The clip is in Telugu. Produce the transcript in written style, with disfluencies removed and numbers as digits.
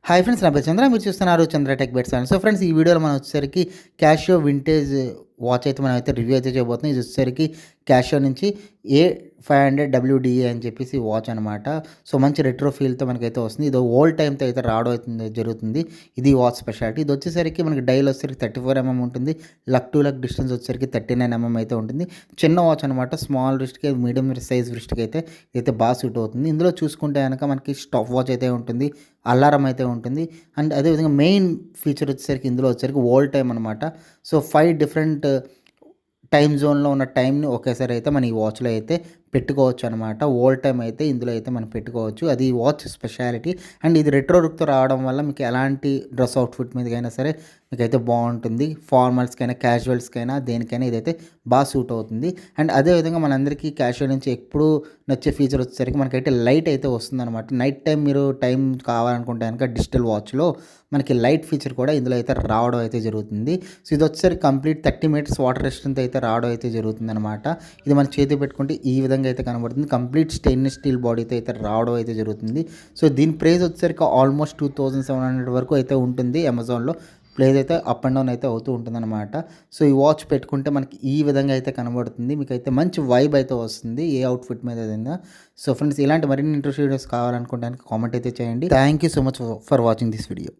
హాయ్ ఫ్రెండ్స్, నా పేరు చంద్ర. మీరు చూస్తున్నారు Chandra tech bets channel. So friends, ఈ వీడియోలో మనం వచ్చేసరికి క్యాషియో వింటేజ్ వాచ్ అయితే మనం అయితే రివ్యూ అయితే చేయబోతున్నాం. ఇది వచ్చేసరికి క్యాషియో నుంచి A500WDA అని చెప్పేసి వాచ్ అనమాట. సో మంచి రెట్రో ఫీల్తో మనకైతే వస్తుంది. ఇది ఓల్డ్ టైంతో అయితే రావడం అయితే జరుగుతుంది. ఇది వాచ్ స్పెషాలిటీ. ఇది వచ్చేసరికి మనకి డైల్ వచ్చేసరికి 34 mm ఉంటుంది. లక్ టు లక్ డిస్టెన్స్ వచ్చేసరికి 39 mm అయితే ఉంటుంది. చిన్న వాచ్ అనమాట. స్మాల్ రిస్ట్కి, మీడియం సైజ్ రిస్ట్కి అయితే ఇదైతే బాగా సూట్ అవుతుంది. ఇందులో చూసుకుంటే కనుక మనకి స్టాప్ వాచ్ అయితే ఉంటుంది, అలారం అయితే ఉంటుంది. అండ్ అదేవిధంగా మెయిన్ ఫీచర్ వచ్చేసరికి ఇందులో వచ్చేసరికి ఓల్డ్ టైం అనమాట. సో 5 డిఫరెంట్ టైమ్ జోన్లో ఉన్న టైంని ఒకేసారి అయితే మన ఈ వాచ్లో అయితే పెట్టుకోవచ్చు అనమాట. ఓల్డ్ టైం అయితే ఇందులో అయితే మనం పెట్టుకోవచ్చు. అది ఈ వాచ్ స్పెషాలిటీ. అండ్ ఇది రెట్రో లుక్తో రావడం వల్ల మీకు ఎలాంటి డ్రెస్ అవుట్ఫిట్ మీదకైనా సరే మీకైతే బాగుంటుంది. ఫార్మల్స్కైనా, క్యాజువల్స్కైనా, దేనికైనా ఇదైతే బాగా సూట్ అవుతుంది. అండ్ అదేవిధంగా మనందరికీ క్యాజువల్ నుంచి ఎప్పుడు నచ్చే ఫీచర్ వచ్చేసరికి మనకైతే లైట్ అయితే వస్తుందన్నమాట. నైట్ టైం మీరు టైం కావాలనుకుంటే కనుక డిజిటల్ వాచ్లో మనకి లైట్ ఫీచర్ కూడా ఇందులో అయితే రావడం అయితే జరుగుతుంది. సో ఇది వచ్చేసరికి కంప్లీట్ 30 మీటర్స్ వాటర్ రెసిస్టెంట్ అయితే రావడం అయితే జరుగుతుంది అనమాట. ఇది మన చేతి పెట్టుకుంటే ఈ విధంగా అయితే కనబడుతుంది. కంప్లీట్ స్టెయిన్లెస్ స్టీల్ బాడీతో అయితే రావడం అయితే జరుగుతుంది. సో దీని ప్రైస్ వచ్చేసరికి ఆల్మోస్ట్ 2700 వరకు అయితే ఉంటుంది. అమెజాన్లో ప్రైస్ అయితే అప్ అండ్ డౌన్ అయితే అవుతూ ఉంటుందన్నమాట. సో ఈ వాచ్ పెట్టుకుంటే మనకి ఈ విధంగా అయితే కనబడుతుంది. మీకు అయితే మంచి వైబ్ అయితే వస్తుంది ఏ అవుట్ఫిట్ మీద ఏదైనా. సో ఫ్రెండ్స్, ఇలాంటి మరిన్ని ఇంట్రెస్ట్ వీడియోస్ కావాలనుకుంటే కామెంట్ అయితే చేయండి. Thank you so much for watching this video.